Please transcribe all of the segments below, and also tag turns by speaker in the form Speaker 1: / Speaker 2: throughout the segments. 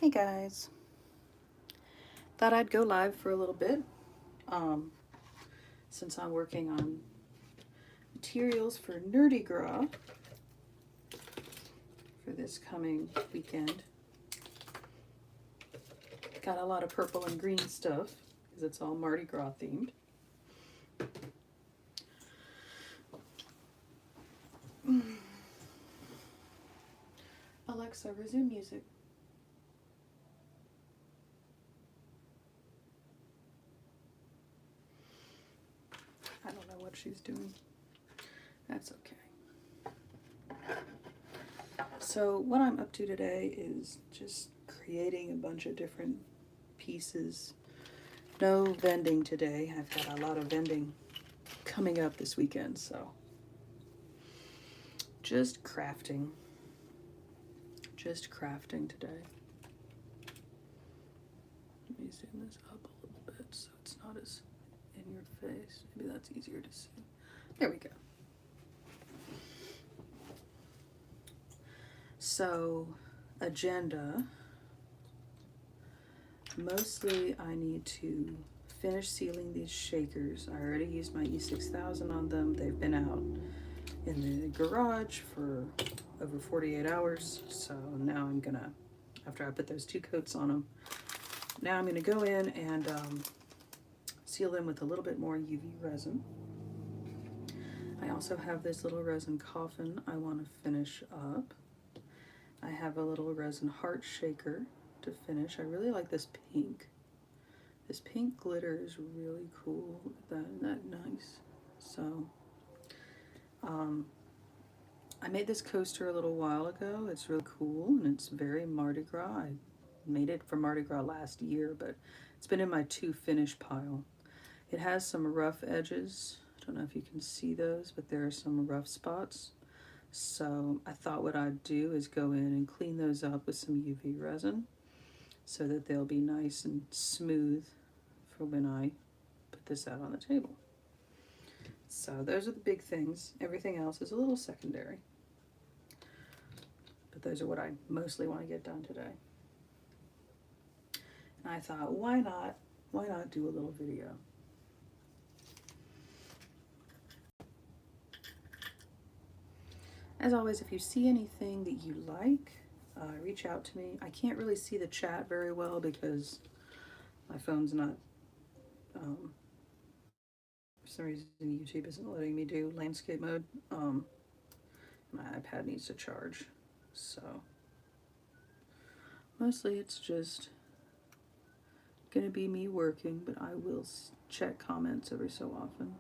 Speaker 1: Hey guys, thought I'd go live for a little bit um, since I'm working on materials for NerdiGras for this coming weekend. Got a lot of purple and green stuff because it's all Mardi Gras themed. Alexa, resume music. I don't know what she's doing. That's okay. So what I'm up to today is just creating a bunch of different pieces. No vending today. I've got a lot of vending coming up this weekend, so just crafting. Just crafting today. Let me zoom this up a little bit so it's not as in your face. Maybe that's easier to see. There we go. So, agenda. Mostly I need to finish sealing these shakers. I already used my E6000 on them. They've been out in the garage for over 48 hours. So now I'm gonna, after I put those 2 coats on them, now I'm gonna go in and seal them with a little bit more UV resin. I also have this little resin coffin I want to finish up. I have a little resin heart shaker to finish. I really like this pink. This pink glitter is really cool. Look at that, isn't that nice? So, I made this coaster a little while ago. It's really cool and it's very Mardi Gras. I made it for Mardi Gras last year, but it's been in my to finish pile. It has some rough edges. I don't know if you can see those, but there are some rough spots. So I thought what I'd do is go in and clean those up with some UV resin so that they'll be nice and smooth for when I put this out on the table. So those are the big things. Everything else is a little secondary. But those are what I mostly want to get done today. And I thought, why not do a little video? As always, if you see anything that you like, reach out to me. I can't really see the chat very well because my phone's not, for some reason YouTube isn't letting me do landscape mode. My iPad needs to charge, so mostly it's just gonna be me working, but I will check comments every so often.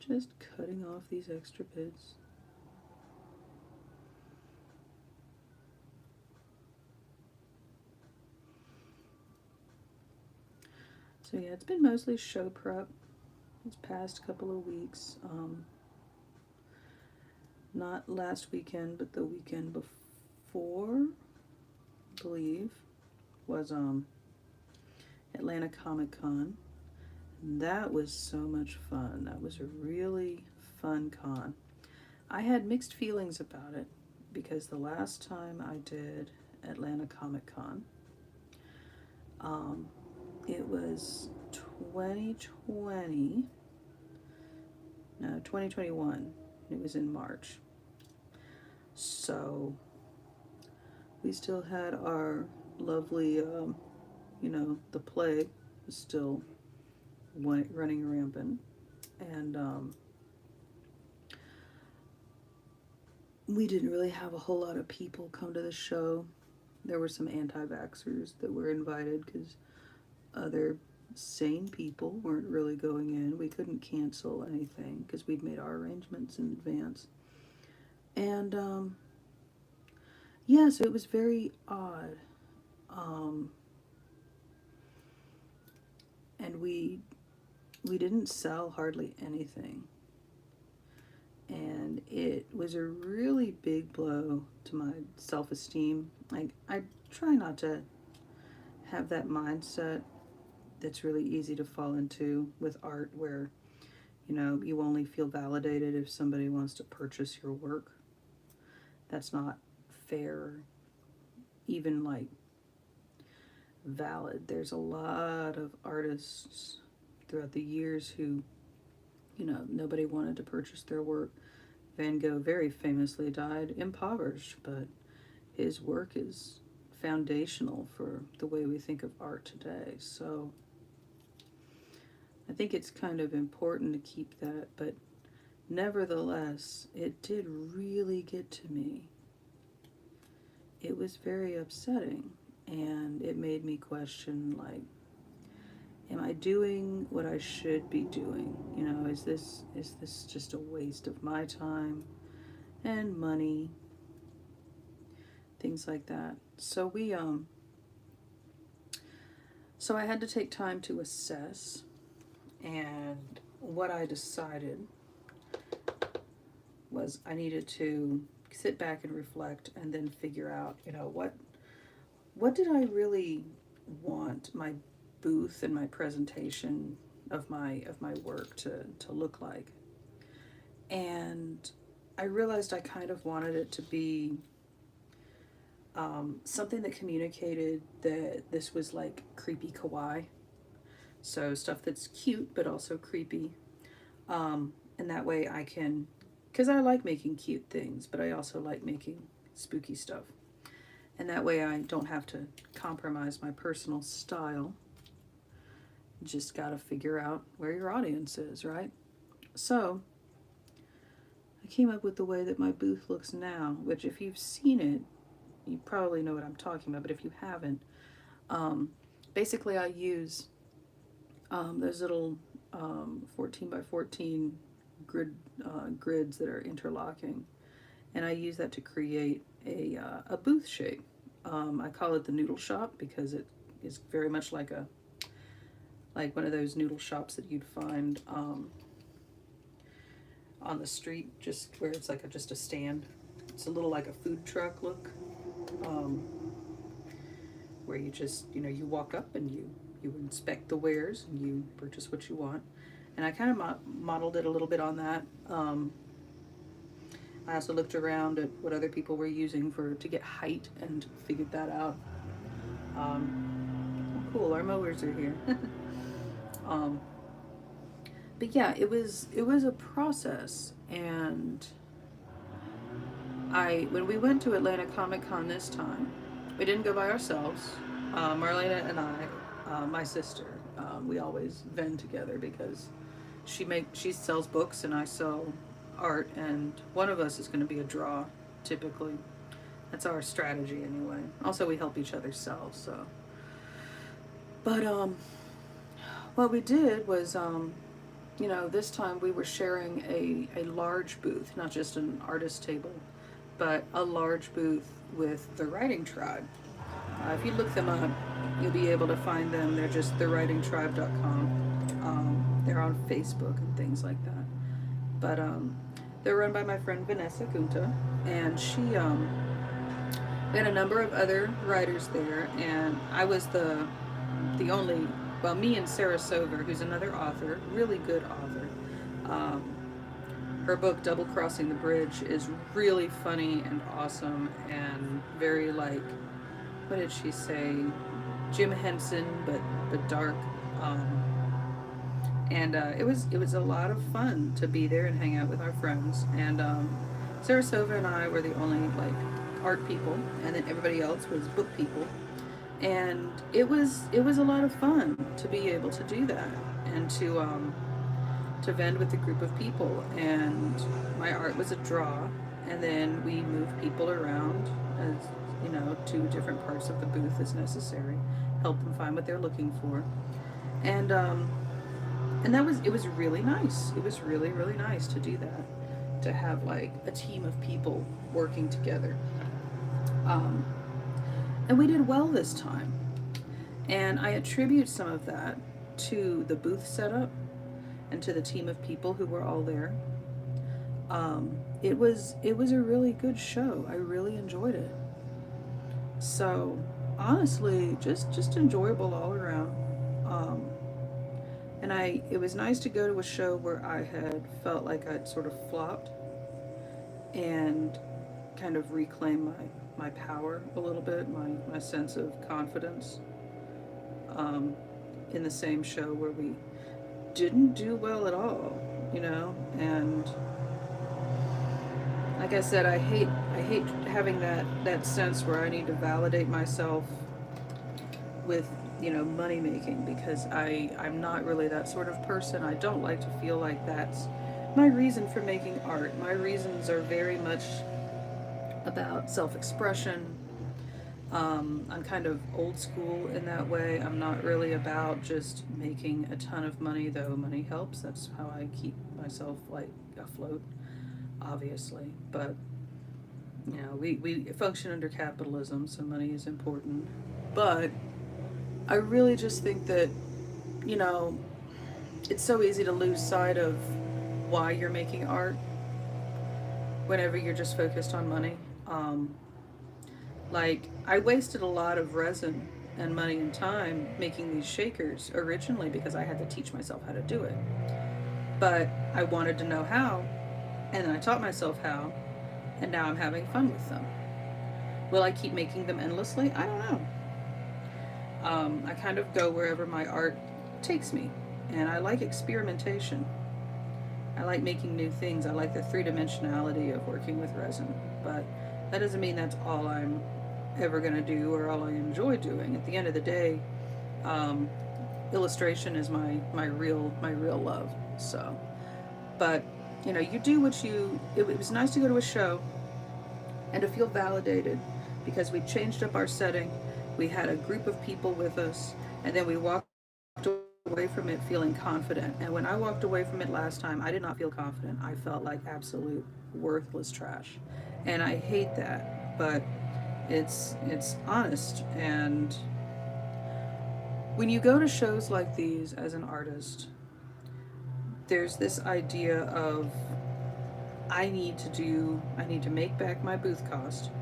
Speaker 1: Just cutting off these extra bits. So yeah, it's been mostly show prep this past couple of weeks. Not last weekend, but the weekend before, I believe, was Atlanta Comic Con. That was so much fun. That was a really fun con. I had mixed feelings about it because the last time I did Atlanta Comic Con, it was 2021. It was in March. So we still had our lovely, the plague was still running rampant. And we didn't really have a whole lot of people come to the show. There were some anti-vaxxers that were invited because other sane people weren't really going in. We couldn't cancel anything because we'd made our arrangements in advance. And yeah, so it was very odd. And we didn't sell hardly anything. And it was a really big blow to my self-esteem. Like, I try not to have that mindset that's really easy to fall into with art where, You know, you only feel validated if somebody wants to purchase your work. That's not fair, even like valid. There's a lot of artists throughout the years who, you know, nobody wanted to purchase their work. Van Gogh very famously died impoverished, but his work is foundational for the way we think of art today. So I think it's kind of important to keep that, but nevertheless, it did really get to me. It was very upsetting, and it made me question, like, am I doing what I should be doing? You know, is this just a waste of my time and money? Things like that. So so I had to take time to assess, and what I decided was I needed to sit back and reflect and then figure out, you know, what did I really want my booth and my presentation of my work to look like. And I realized I kind of wanted it to be something that communicated that this was like creepy kawaii. So stuff that's cute but also creepy. And that way I can, because I like making cute things, but I also like making spooky stuff. And that way I don't have to compromise my personal style. Just gotta figure out where your audience is, right? So I came up with the way that my booth looks now, which if you've seen it, you probably know what I'm talking about, but if you haven't, basically I use those little 14 by 14 grids that are interlocking, and I use that to create a booth shape. I call it the noodle shop because it is very much like one of those noodle shops that you'd find on the street, just where it's like just a stand. It's a little like a food truck look, where you just, you know, you walk up and you inspect the wares and you purchase what you want. And I kind of modeled it a little bit on that. I also looked around at what other people were using to get height and figured that out. Oh, cool, our mowers are here. But yeah, it was a process. And when we went to Atlanta Comic Con this time, we didn't go by ourselves. Marlena and I, my sister, we always vend together because she sells books and I sell art, and one of us is going to be a draw, typically. That's our strategy anyway. Also, we help each other sell, so. But what we did was, you know, this time we were sharing a large booth, not just an artist table, but a large booth with the Writing Tribe. If you look them up, you'll be able to find them. They're just thewritingtribe.com. They're on Facebook and things like that. But they're run by my friend Vanessa Gunta, and we had a number of other writers there, and I was the only, well, me and Sarah Sover, who's another author, really good author. Her book, Double Crossing the Bridge, is really funny and awesome and very, like, what did she say? Jim Henson, but dark. And it was a lot of fun to be there and hang out with our friends. And Sarah Sova and I were the only, like, art people, and then everybody else was book people. And it was a lot of fun to be able to do that and to vend with a group of people. And my art was a draw, and then we moved people around, as you know, to different parts of the booth as necessary, help them find what they're looking for. And it was really nice. It was really, really nice to do that, to have like a team of people working together. And we did well this time. And I attribute some of that to the booth setup and to the team of people who were all there. It was a really good show. I really enjoyed it. So honestly, just enjoyable all around. And it was nice to go to a show where I had felt like I'd sort of flopped and kind of reclaim my power a little bit, my sense of confidence. Um, in the same show where we didn't do well at all, you know, and like I said, I hate having that sense where I need to validate myself with, you know, money making, because I'm not really that sort of person. I don't like to feel like that's my reason for making art. My reasons are very much about self-expression. I'm kind of old school in that way. I'm not really about just making a ton of money, though money helps. That's how I keep myself like afloat, obviously. But you know, we function under capitalism, so money is important. But I really just think that, you know, it's so easy to lose sight of why you're making art whenever you're just focused on money. Um, like, I wasted a lot of resin and money and time making these shakers originally because I had to teach myself how to do it. But I wanted to know how, and then I taught myself how, and now I'm having fun with them. Will I keep making them endlessly? I don't know. I kind of go wherever my art takes me, and I like experimentation. I like making new things. I like the three dimensionality of working with resin, but that doesn't mean that's all I'm ever going to do or all I enjoy doing. At the end of the day, um, illustration is my real love. So, but you know, you do what you. It was nice to go to a show and to feel validated because we changed up our setting. We had a group of people with us, and then we walked away from it feeling confident. And when I walked away from it last time, I did not feel confident. I felt like absolute worthless trash. And I hate that, but it's honest. And when you go to shows like these as an artist, there's this idea of I need to make back my booth cost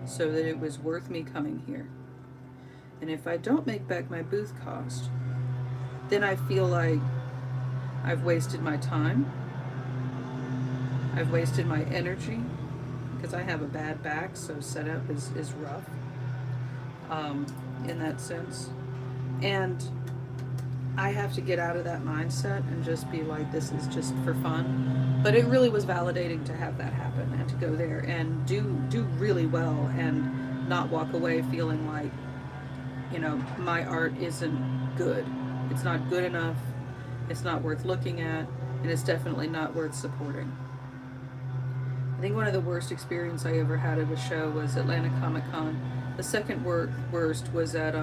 Speaker 1: so that it was worth me coming here. And if I don't make back my booth cost, then I feel like I've wasted my time, I've wasted my energy, because I have a bad back, so setup is rough um, in that sense. And I have to get out of that mindset and just be like, this is just for fun. But it really was validating to have that happen and to go there and do really well and not walk away feeling like, you know, my art isn't good. It's not good enough. It's not worth looking at, and it's definitely not worth supporting. I think one of the worst experience I ever had at a show was Atlanta Comic Con. The second worst was at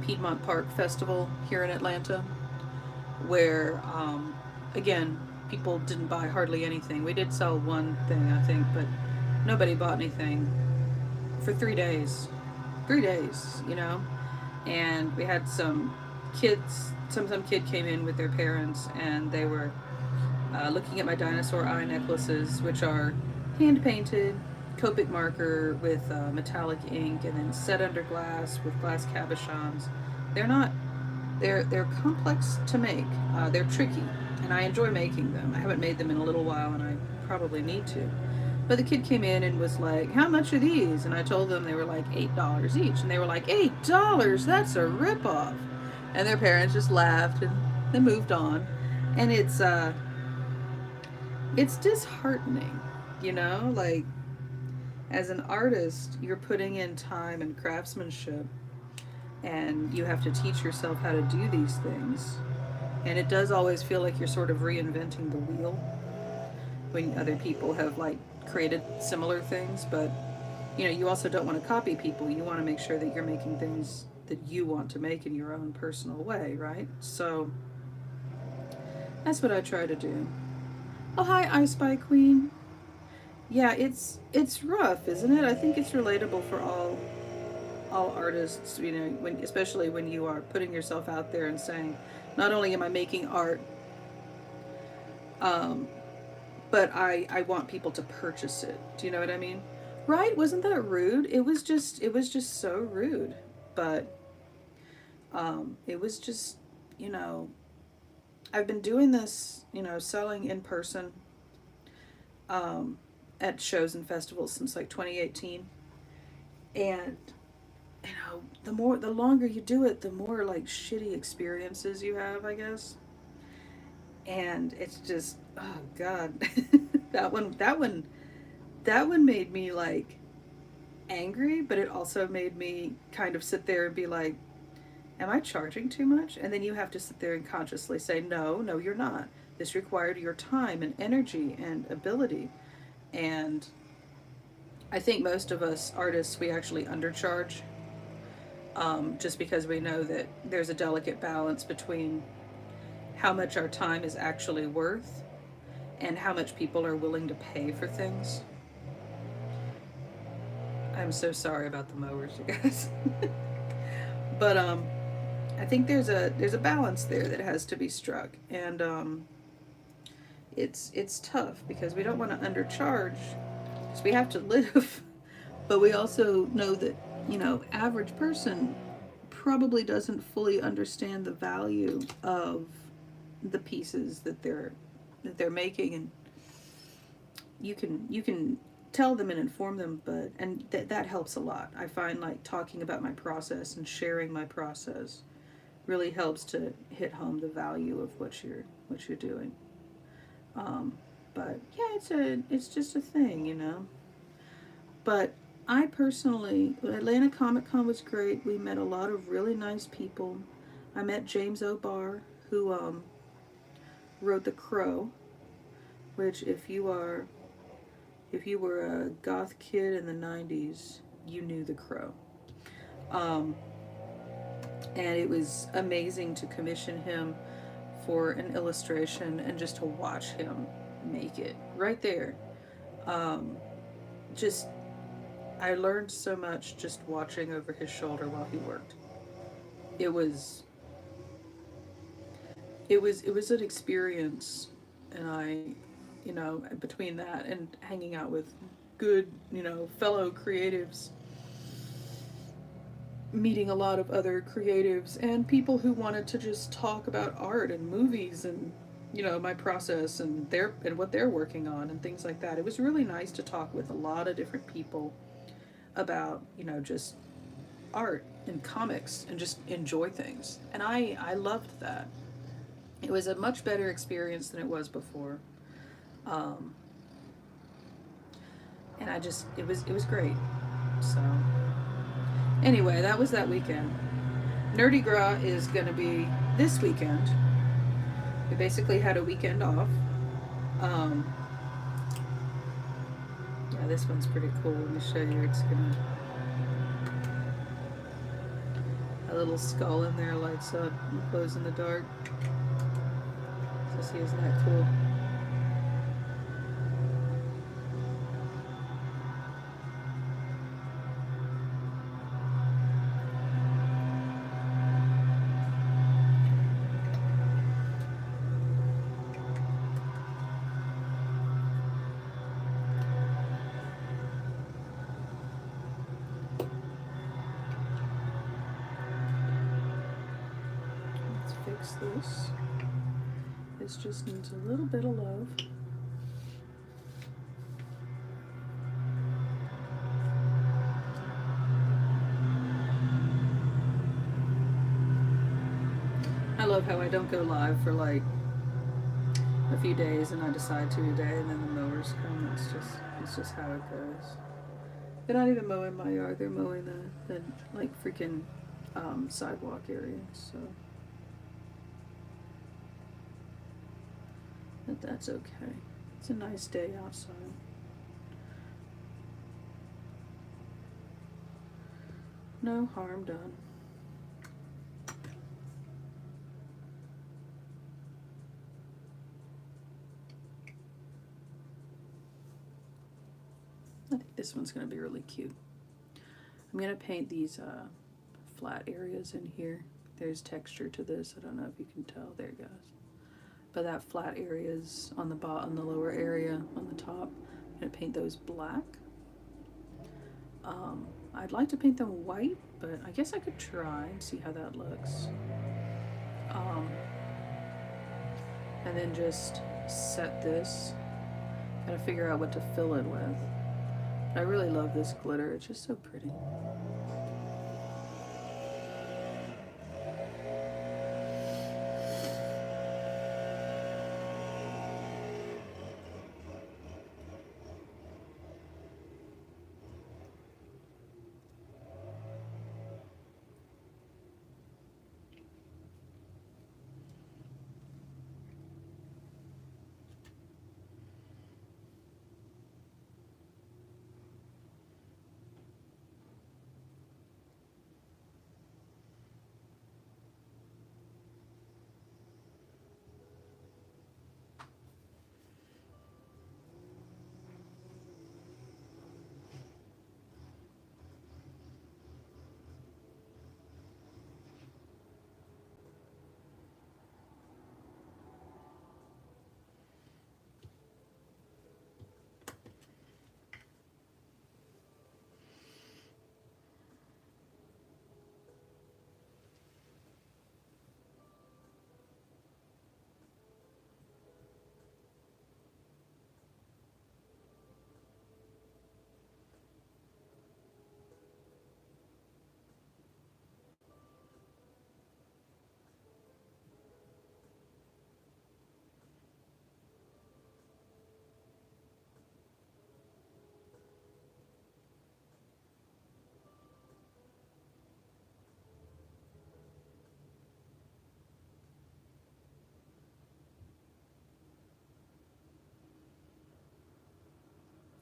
Speaker 1: Piedmont Park Festival here in Atlanta, where, again, people didn't buy hardly anything. We did sell one thing, I think, but nobody bought anything for 3 days. 3 days, you know? And we had some kids, some kid came in with their parents, and they were looking at my dinosaur eye necklaces, which are hand painted, Copic marker with metallic ink, and then set under glass with glass cabochons. They're not. They're complex to make. They're tricky, and I enjoy making them. I haven't made them in a little while, and I probably need to. But the kid came in and was like, "How much are these?" And I told them they were like $8 each, and they were like, $8? That's a ripoff. And their parents just laughed and they moved on. And it's disheartening, you know, like, as an artist, you're putting in time and craftsmanship, and you have to teach yourself how to do these things. And it does always feel like you're sort of reinventing the wheel when other people have like created similar things. But you know, you also don't want to copy people. You want to make sure that you're making things that you want to make in your own personal way, right? So that's what I try to do. Oh, hi, I Spy Queen. Yeah, it's rough, isn't it? I think it's relatable for all artists, you know, when especially when you are putting yourself out there and saying, not only am I making art, um, but I want people to purchase it. Do you know what I mean? Right? Wasn't that rude? It was just so rude. But it was just you know, I've been doing this, you know, selling in person um, at shows and festivals since like 2018. And, you know, the longer you do it, the more like shitty experiences you have, I guess. And it's just, oh God, that one made me like angry, but it also made me kind of sit there and be like, am I charging too much? And then you have to sit there and consciously say, no, no, you're not. This required your time and energy and ability. And I think most of us artists, we actually undercharge, just because we know that there's a delicate balance between how much our time is actually worth and how much people are willing to pay for things. I'm so sorry about the mowers, you guys. But I think there's a balance there that has to be struck, and it's tough because we don't want to undercharge because we have to live, but we also know that, you know, average person probably doesn't fully understand the value of the pieces that they're making, and you can tell them and inform them, but and that helps a lot. I find like talking about my process and sharing my process really helps to hit home the value of what you're doing. Um, but yeah, it's just a thing, you know. But I personally, Atlanta Comic Con was great. We met a lot of really nice people. I met James O'Barr, who wrote The Crow, which if you were a goth kid in the 90s, you knew The Crow. Um, and it was amazing to commission him for an illustration and just to watch him make it right there. Um, just, I learned so much just watching over his shoulder while he worked. It was, it was an experience, and I, you know, between that and hanging out with good, you know, fellow creatives, meeting a lot of other creatives and people who wanted to just talk about art and movies and, you know, my process and their and what they're working on and things like that. It was really nice to talk with a lot of different people about, you know, just art and comics and just enjoy things. And I loved that. It was a much better experience than it was before. Um, and it was great. So anyway, that was that weekend. NerdiGras is going to be this weekend. We basically had a weekend off. Um, yeah, this one's pretty cool. Let me show you. It's gonna a little skull in there lights up and glows in the dark. So see, isn't that cool? Let's fix this. This just needs a little bit of love. I love how I don't go live for like a few days and I decide to today and then the mowers come. It's just how it goes. They're not even mowing my yard, they're mowing the like freaking sidewalk area, so but that's okay. It's a nice day outside. No harm done. I think this one's going to be really cute. I'm going to paint these flat areas in here. There's texture to this. I don't know if you can tell. There it goes. But that flat areas on the bottom, the lower area on the top, I'm going to paint those black. I'd like to paint them white, but I guess I could try and see how that looks. Um, and then just set this. Gotta figure out what to fill it with. I really love this glitter. It's just so pretty.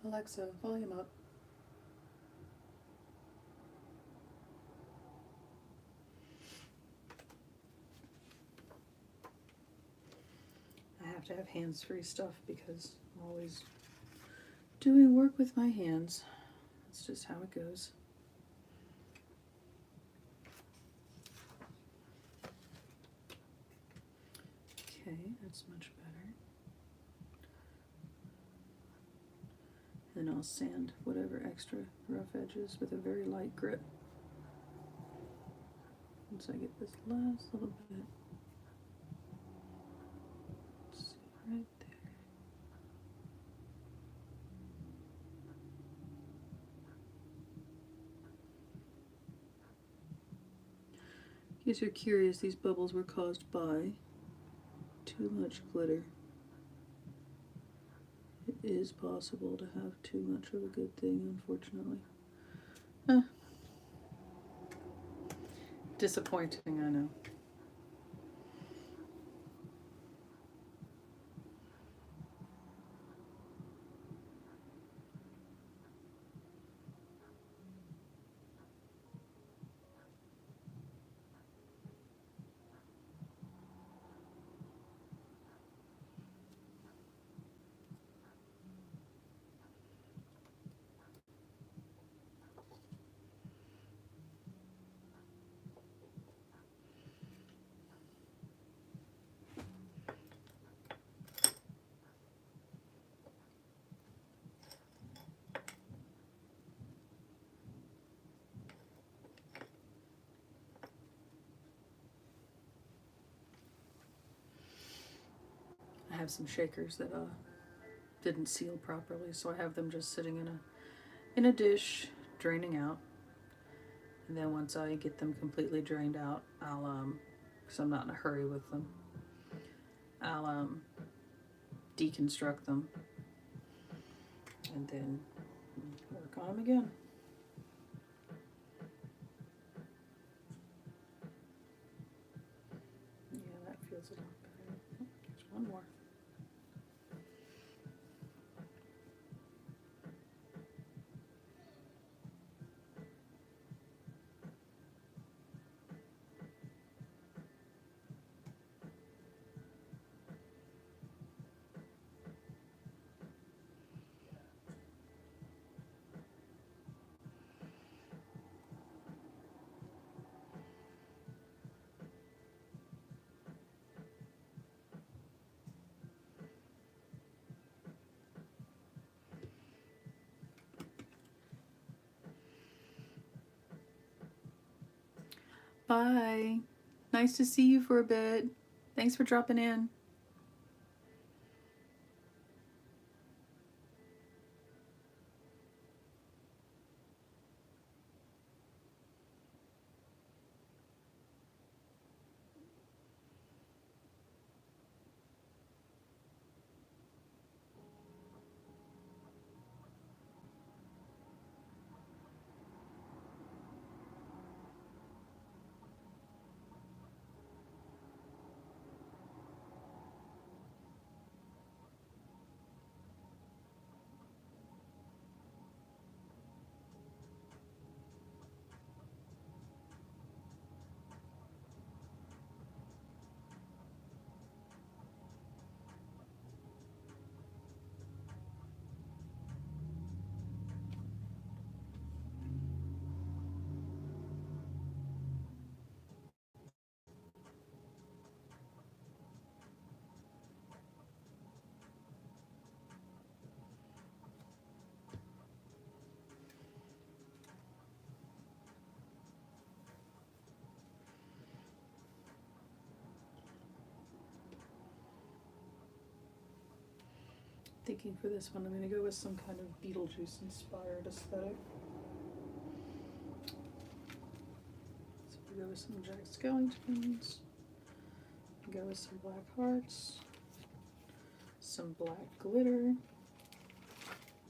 Speaker 1: Alexa, volume up. I have to have hands-free stuff because I'm always doing work with my hands. That's just how it goes. Okay, that's much better. Then I'll sand whatever extra rough edges with a very light grit. Once I get this last little bit, right there. In case you're curious, these bubbles were caused by too much glitter. It is possible to have too much of a good thing, unfortunately. Disappointing, I know. I have some shakers that didn't seal properly, so I have them just sitting in a dish, draining out. And then once I get them completely drained out, I'll because I'm not in a hurry with them, I'll deconstruct them and then work on them again. Yeah, that feels a lot better. Oh, there's one more. Bye. Nice to see you for a bit. Thanks for dropping in. Thinking for this one, I'm going to go with some kind of Beetlejuice inspired aesthetic. So we go with some Jack Skellingtons, go with some black hearts, some black glitter,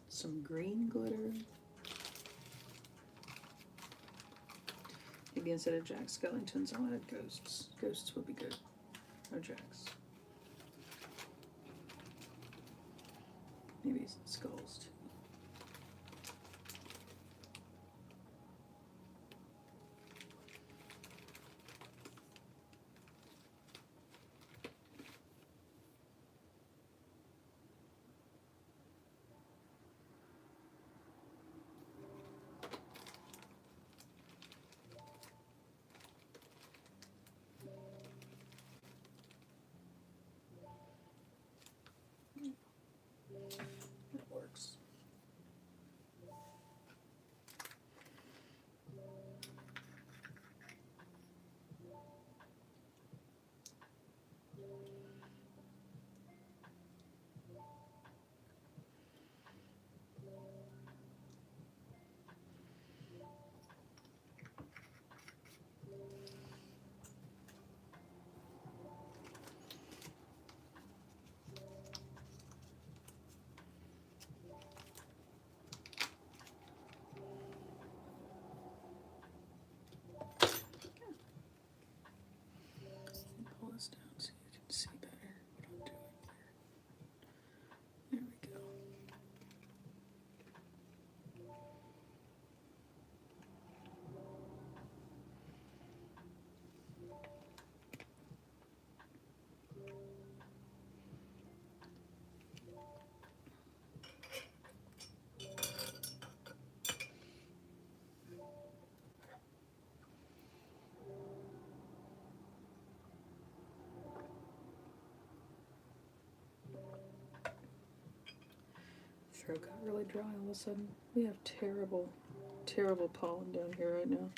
Speaker 1: some green glitter. Maybe instead of Jack Skellingtons, I'll add ghosts. Ghosts would be good. No Jacks. Maybe some skulls too. That works. Pull this down so you can see better what I'm doing here. There we go. Throat got really dry all of a sudden. We have terrible, terrible pollen down here right now.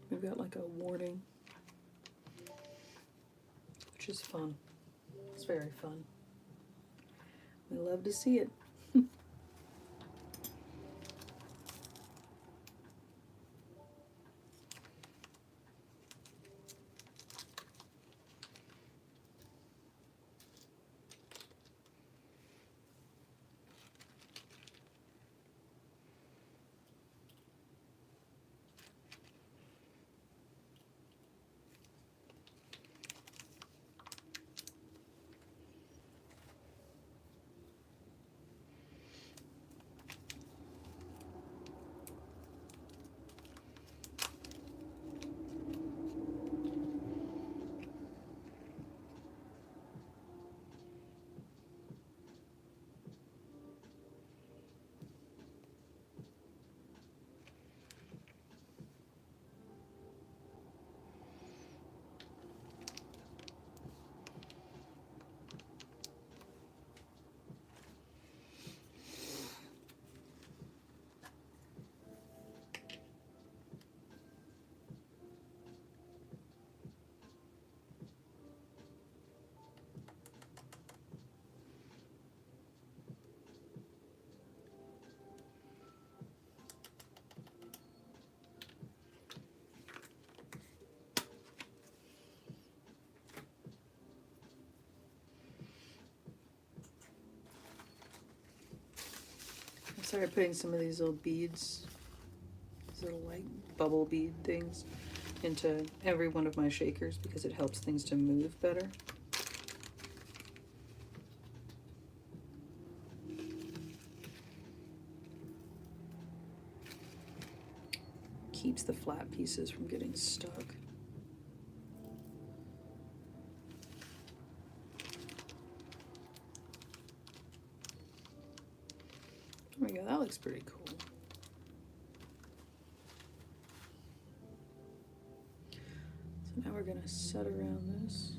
Speaker 1: We've got like a warning, which is fun. It's very fun. We love to see it. started putting some of these little beads, these little like bubble bead things, into every one of my shakers because it helps things to move better. Keeps the flat pieces from getting stuck. There we go, that looks pretty cool. So now we're gonna set around this.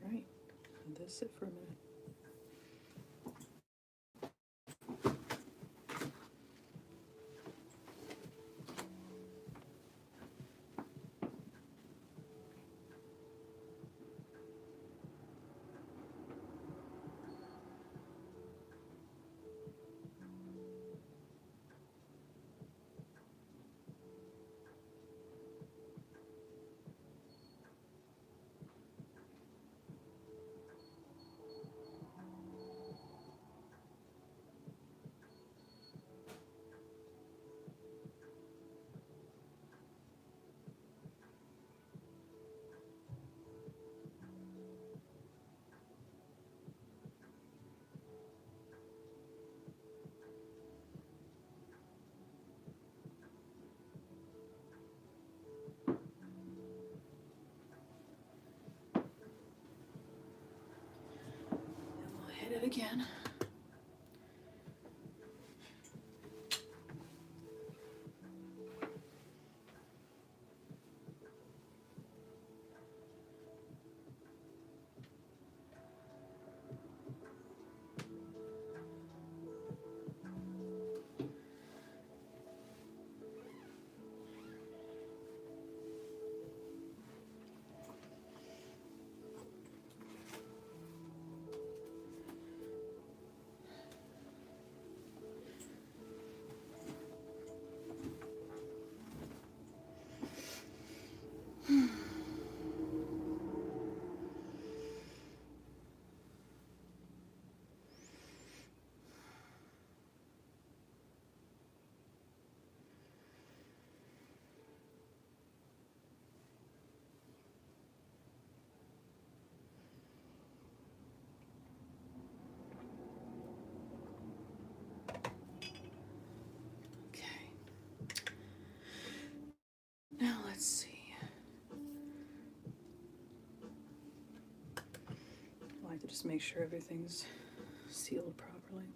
Speaker 1: Right, let this sit for a minute. Hit it again. Now let's see. I like to just make sure everything's sealed properly.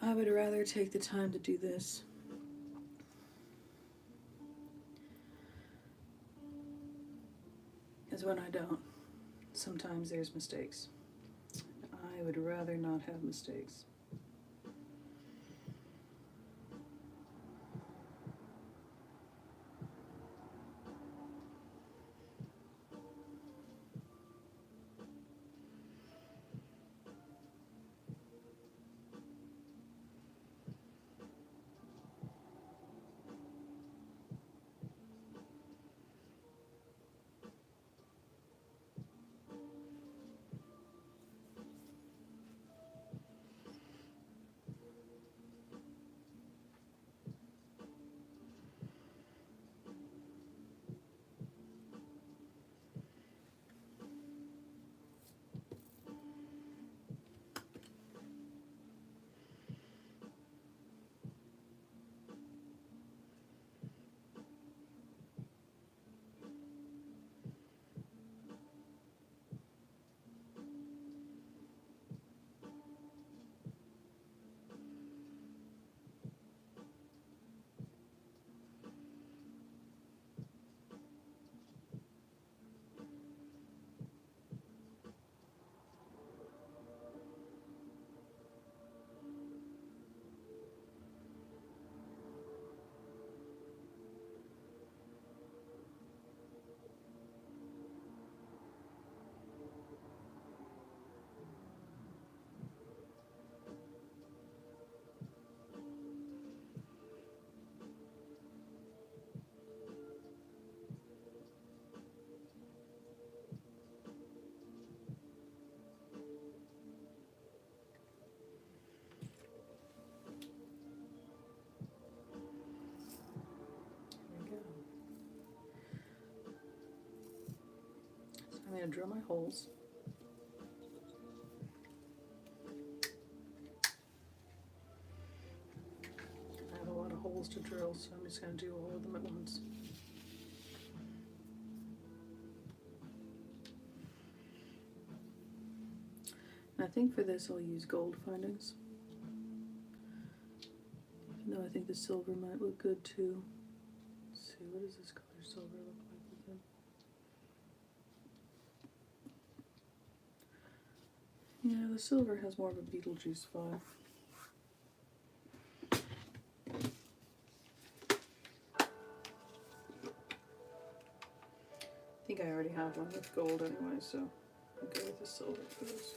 Speaker 1: I would rather take the time to do this because when I don't, sometimes there's mistakes. I would rather not have mistakes. I'm going to drill my holes. I have a lot of holes to drill, so I'm just going to do all of them at once. And I think for this I'll use gold findings. Even though I think the silver might look good too. Let's see, what does this color silver look like with it? Yeah, the silver has more of a Beetlejuice vibe. I think I already have one with gold anyway, so I'll go with the silver for this.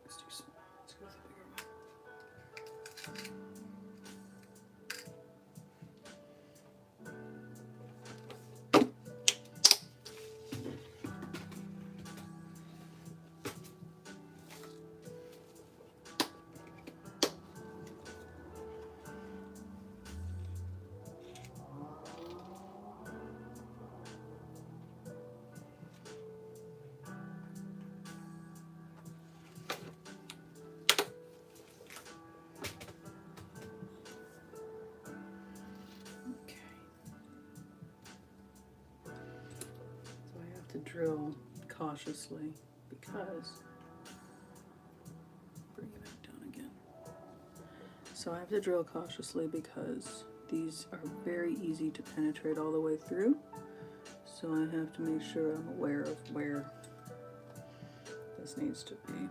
Speaker 1: That's too small. Let's go with the bigger one. To drill cautiously because bring it back down again. So I have to drill cautiously because these are very easy to penetrate all the way through. So I have to make sure I'm aware of where this needs to be.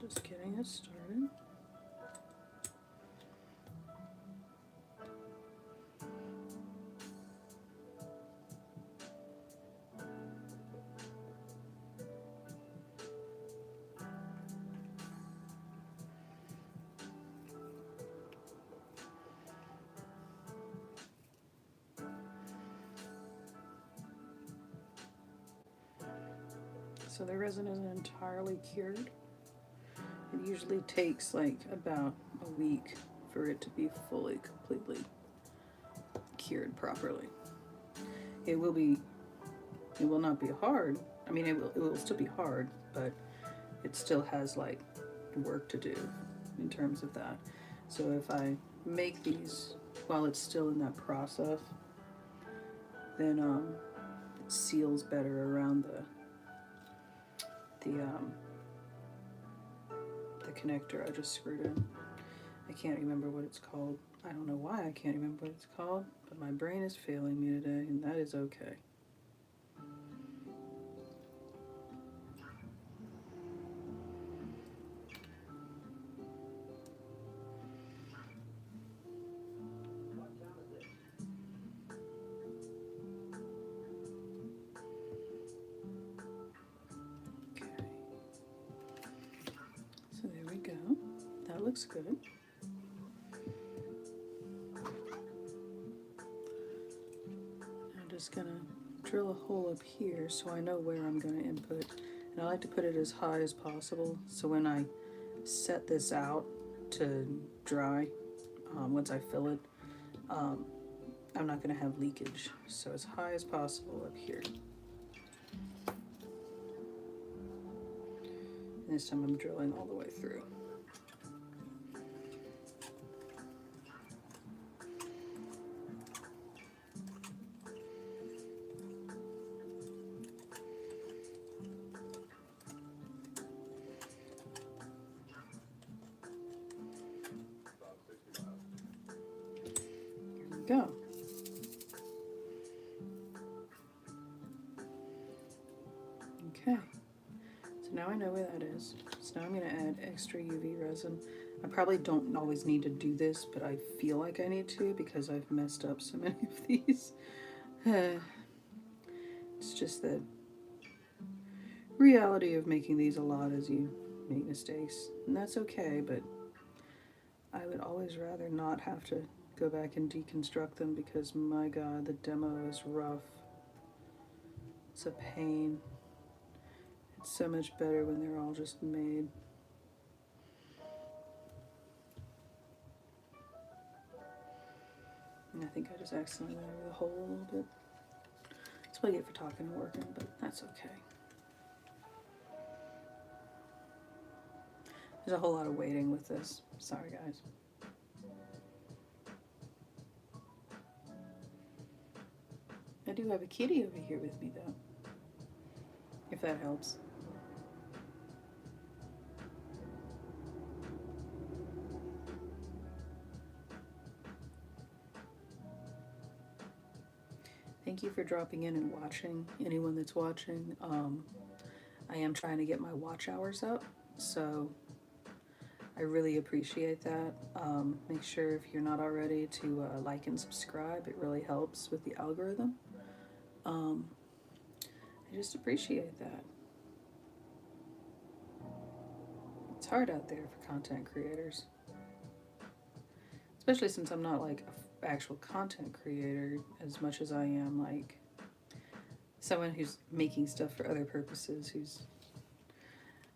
Speaker 1: Just getting it started. So the resin isn't entirely cured. It usually takes like about a week for it to be fully, completely cured properly. It will not be hard. I mean, it will still be hard, but it still has like work to do in terms of that. So if I make these while it's still in that process, then it seals better around the connector I just screwed in. I can't remember what it's called. I don't know why I can't remember what it's called, but my brain is failing me today, and that is okay. So there we go. That looks good. I'm just gonna drill a hole up here so I know where I'm gonna input. And I like to put it as high as possible so when I set this out to dry, once I fill it, I'm not gonna have leakage. So as high as possible up here. And this time I'm drilling all the way through. Here we go. Okay. So now I know where that is. So now I'm going to add extra UV resin. I probably don't always need to do this, but I feel like I need to because I've messed up so many of these. It's just the reality of making these a lot as you make mistakes. And that's okay, but I would always rather not have to go back and deconstruct them because my god, the demo is rough. It's a pain. It's so much better when they're all just made. And I think I just accidentally went over the hole a little bit. That's what I get for talking and working, but that's okay. There's a whole lot of waiting with this. Sorry, guys. I do have a kitty over here with me, though. If that helps. Thank you for dropping in and watching. Anyone that's watching, I am trying to get my watch hours up, so I really appreciate that. Make sure if you're not already to like and subscribe. It really helps with the algorithm. I just appreciate that. It's hard out there for content creators, especially since I'm not like an actual content creator as much as I am like someone who's making stuff for other purposes, who's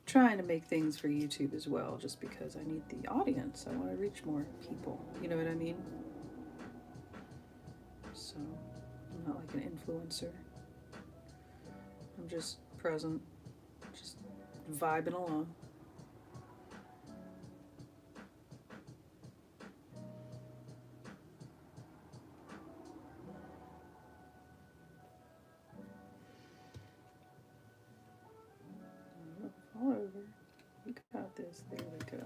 Speaker 1: trying to make things for YouTube as well, just because I need the audience. I want to reach more people. You know what I mean? So I'm not like an influencer. I'm just present, just vibing along. Fall over. You got this. There we go.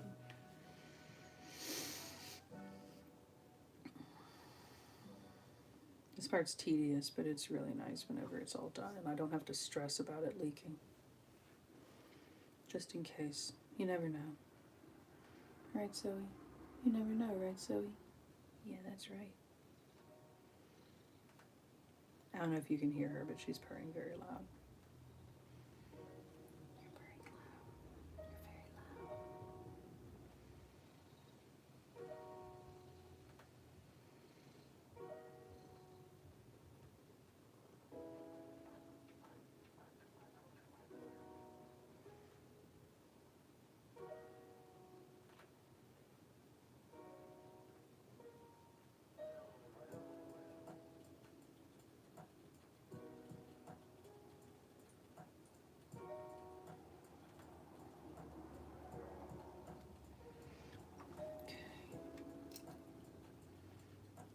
Speaker 1: This part's tedious, but it's really nice whenever it's all done and I don't have to stress about it leaking. Just in case. You never know. Right, Zoe? You never know, right, Zoe? Yeah, that's right. I don't know if you can hear her, but she's purring very loud. You're purring loud. You're very loud.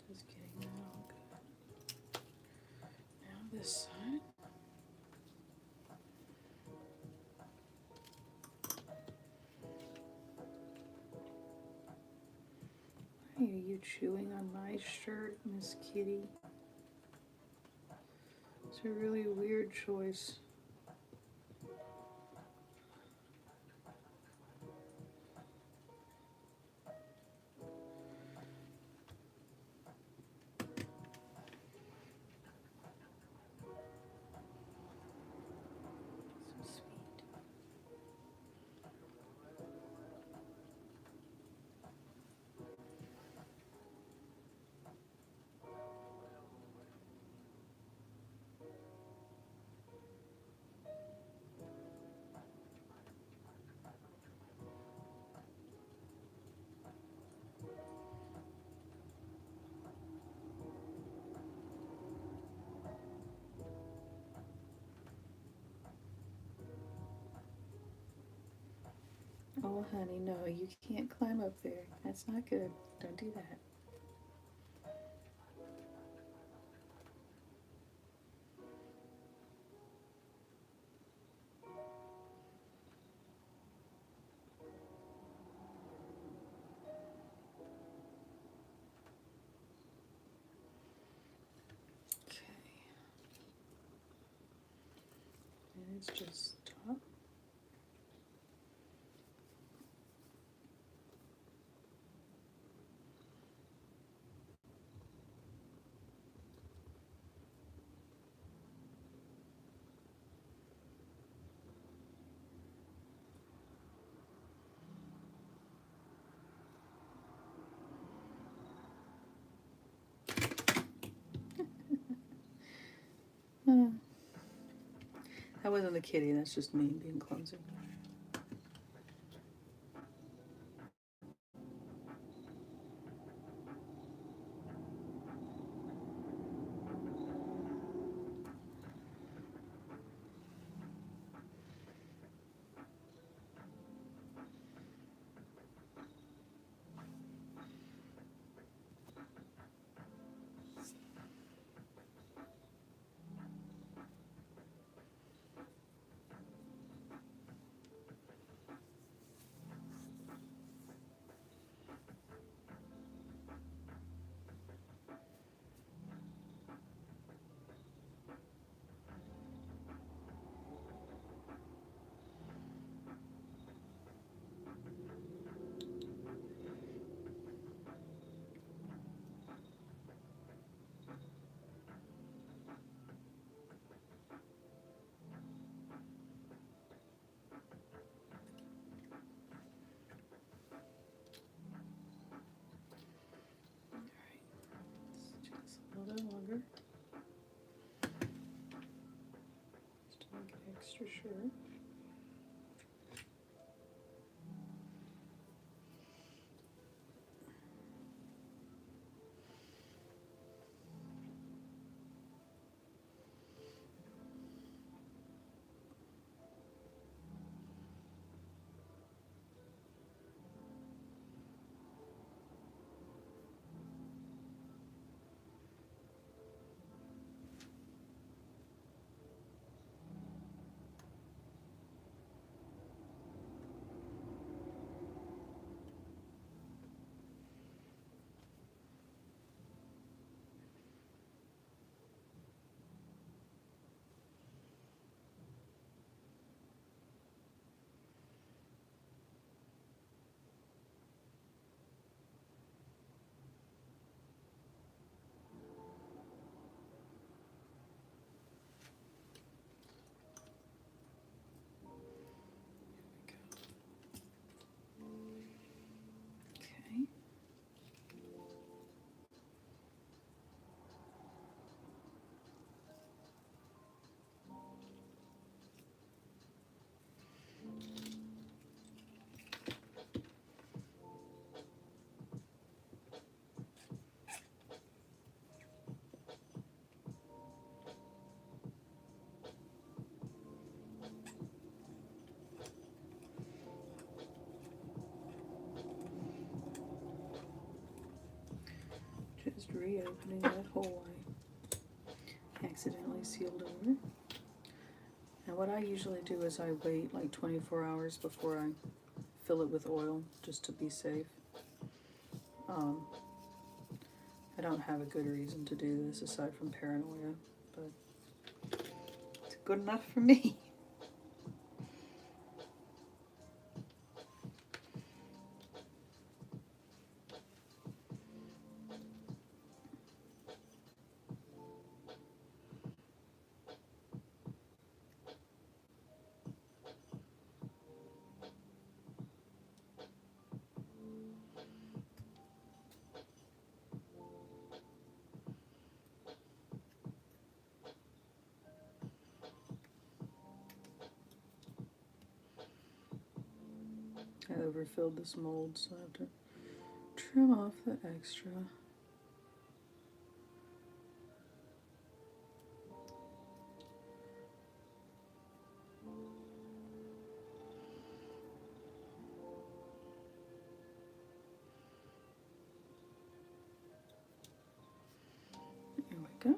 Speaker 1: Just getting that all good. Now this side. Why are you chewing on my shirt, Miss Kitty? It's a really weird choice. Oh, honey, no, you can't climb up there. That's not good. Don't do that. Okay. And it's just top. That wasn't the kitty, that's just me being clumsy. Just a little bit longer. Just to make it extra sure. Okay. Just reopening that hole I accidentally sealed over. And what I usually do is I wait like 24 hours before I fill it with oil, just to be safe. I don't have a good reason to do this aside from paranoia, but it's good enough for me. I overfilled this mold, so I have to trim off the extra. Here we go.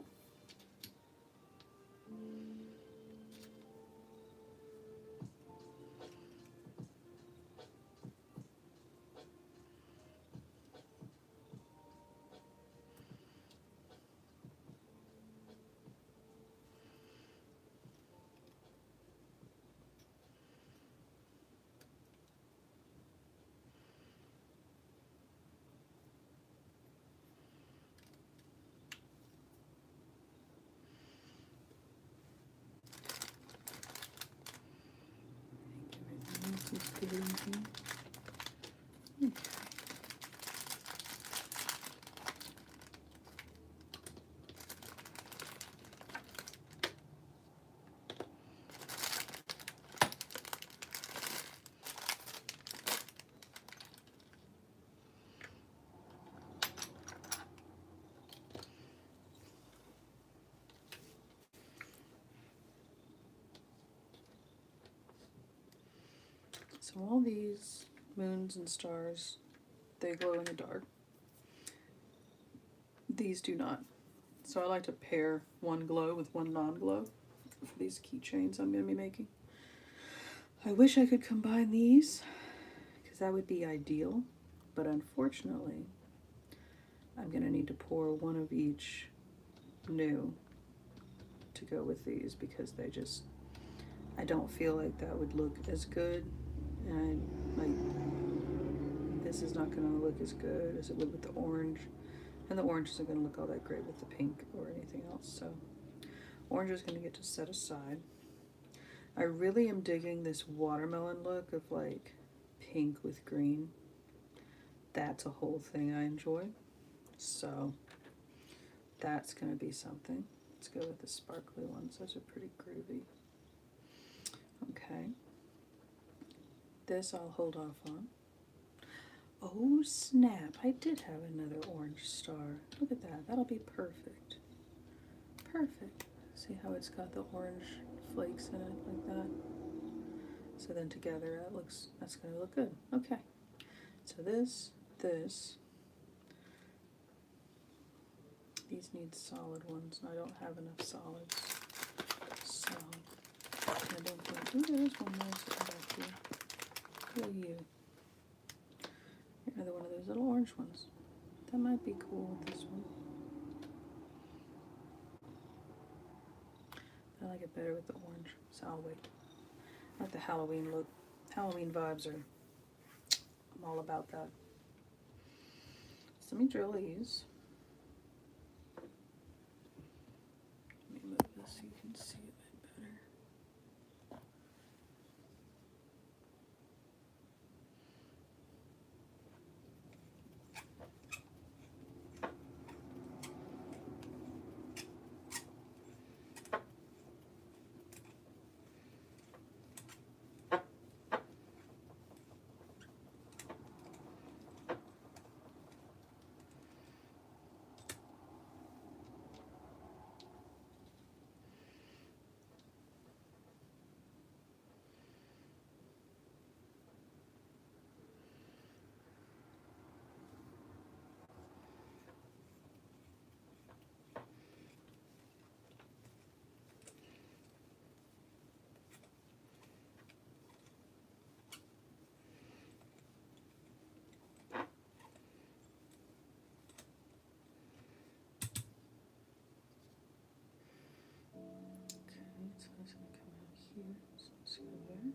Speaker 1: So all these moons and stars, they glow in the dark. These do not. So I like to pair one glow with one non-glow for these keychains I'm going to be making. I wish I could combine these, because that would be ideal, but unfortunately, I'm going to need to pour one of each new to go with these, because they just, I don't feel like that would look as good, and this is not going to look as good as it would with the orange, and the orange isn't going to look all that great with the pink or anything else, so orange is going to get to set aside. I really am digging this watermelon look of like pink with green. That's a whole thing I enjoy, so that's going to be something. Let's go with the sparkly ones. Those are pretty groovy. Okay. This I'll hold off on. Oh snap, I did have another orange star. Look at that, that'll be perfect. Perfect. See how it's got the orange flakes in it like that? So then together that's gonna look good. Okay. So this, these need solid ones. I don't have enough solids. So I don't think, ooh, there's one more sitting back here. Look at you. Another one of those little orange ones. That might be cool with this one. I like it better with the orange, so I'll wait. I like the Halloween look. Halloween vibes are, I'm all about that. So let me drill these. Let me move this so you can see it a bit better. So it's going to come out here, so let's go there.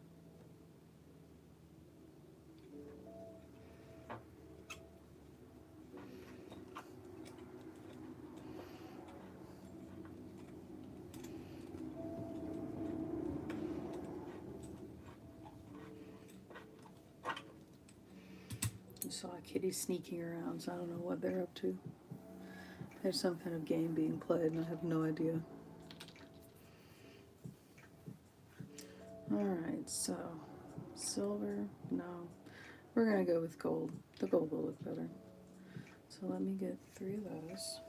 Speaker 1: You saw a kitty sneaking around, so I don't know what they're up to. There's some kind of game being played and I have no idea. Alright, so silver, no. We're gonna go with gold. The gold will look better. So let me get 3 of those.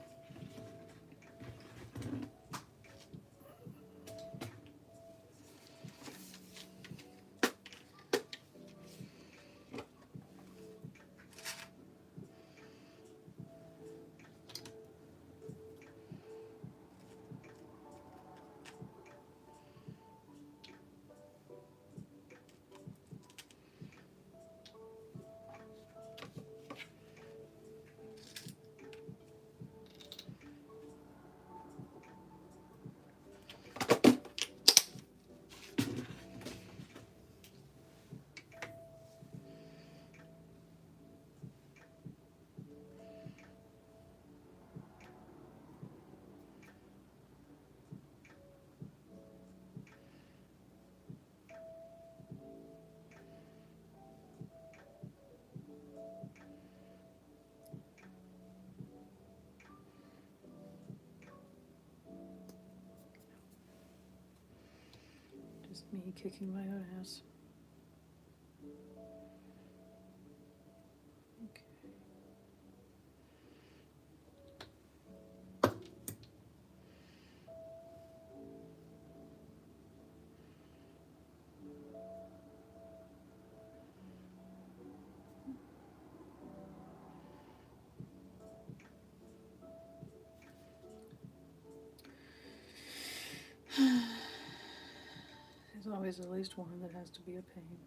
Speaker 1: Just me kicking my own ass. Okay. always at least one that has to be a pain.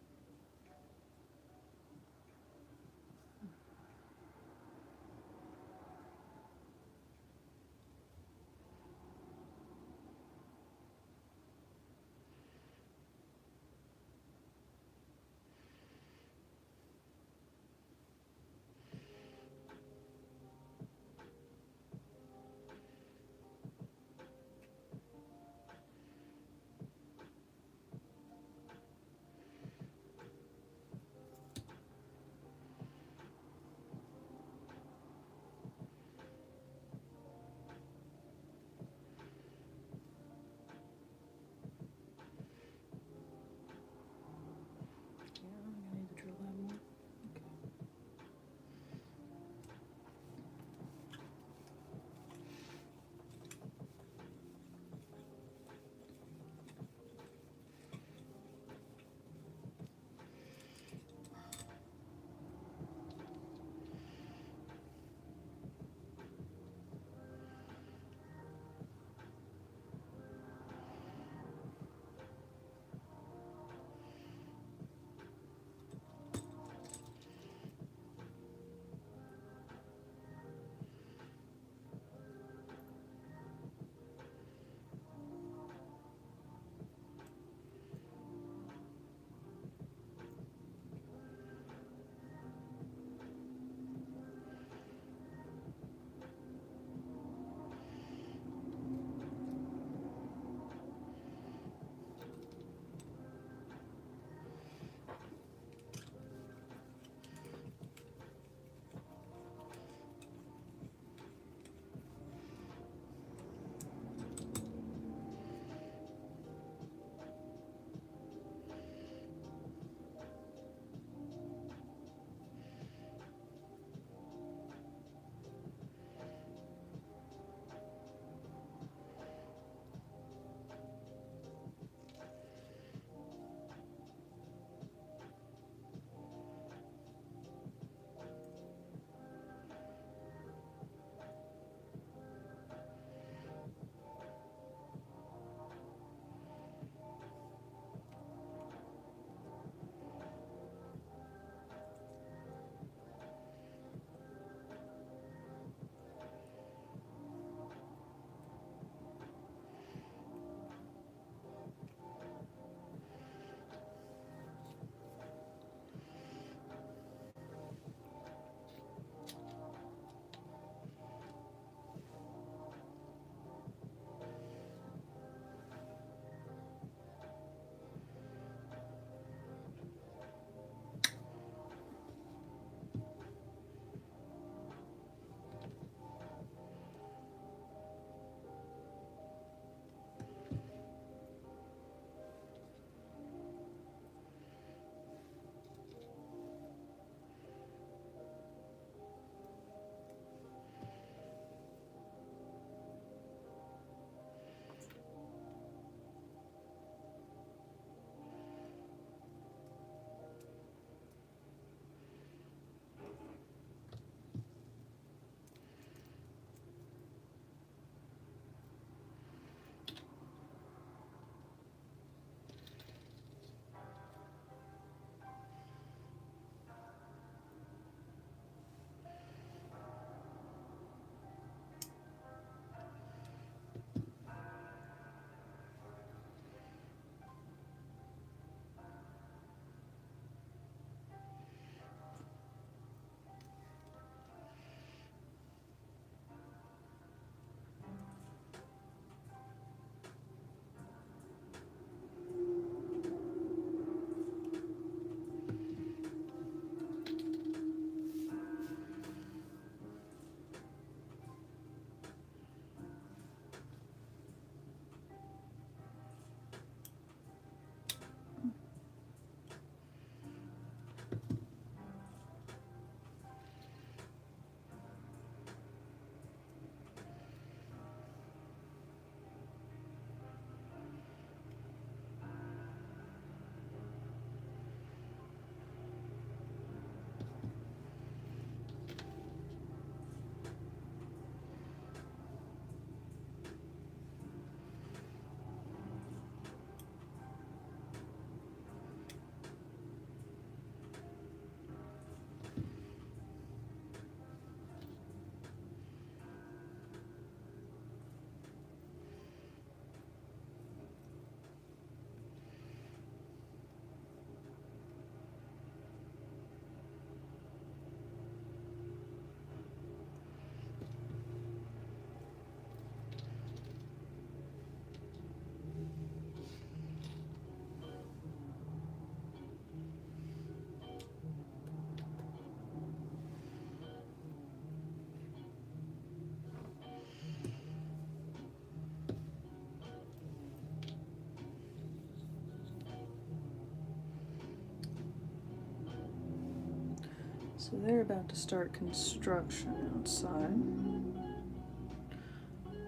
Speaker 1: So they're about to start construction outside.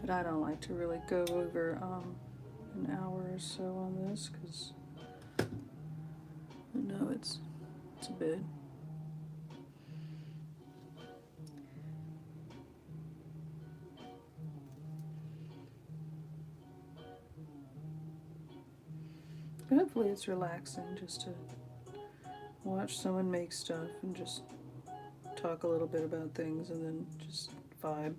Speaker 1: But I don't like to really go over an hour or so on this because I know it's a bit. But hopefully it's relaxing just to watch someone make stuff and just talk a little bit about things and then just vibe.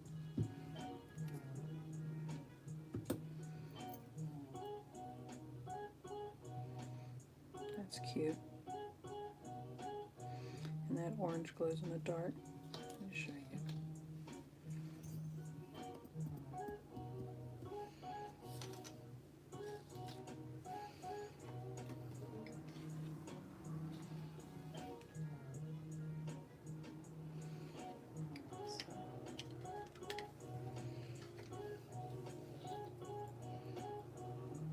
Speaker 1: That's cute. And that orange glows in the dark. Let me show you.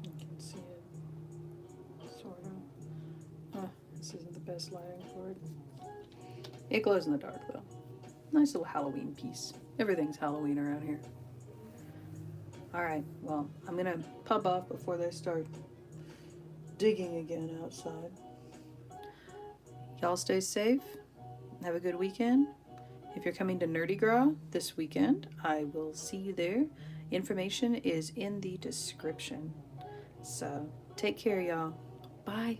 Speaker 1: You can see it, sort of. This isn't the best lighting for it. It glows in the dark though. Nice little Halloween piece. Everything's Halloween around here. Alright, well, I'm gonna pub off before they start digging again outside. Y'all stay safe. Have a good weekend. If you're coming to NerdiGras this weekend, I will see you there. Information is in the description. So take care, y'all. Bye.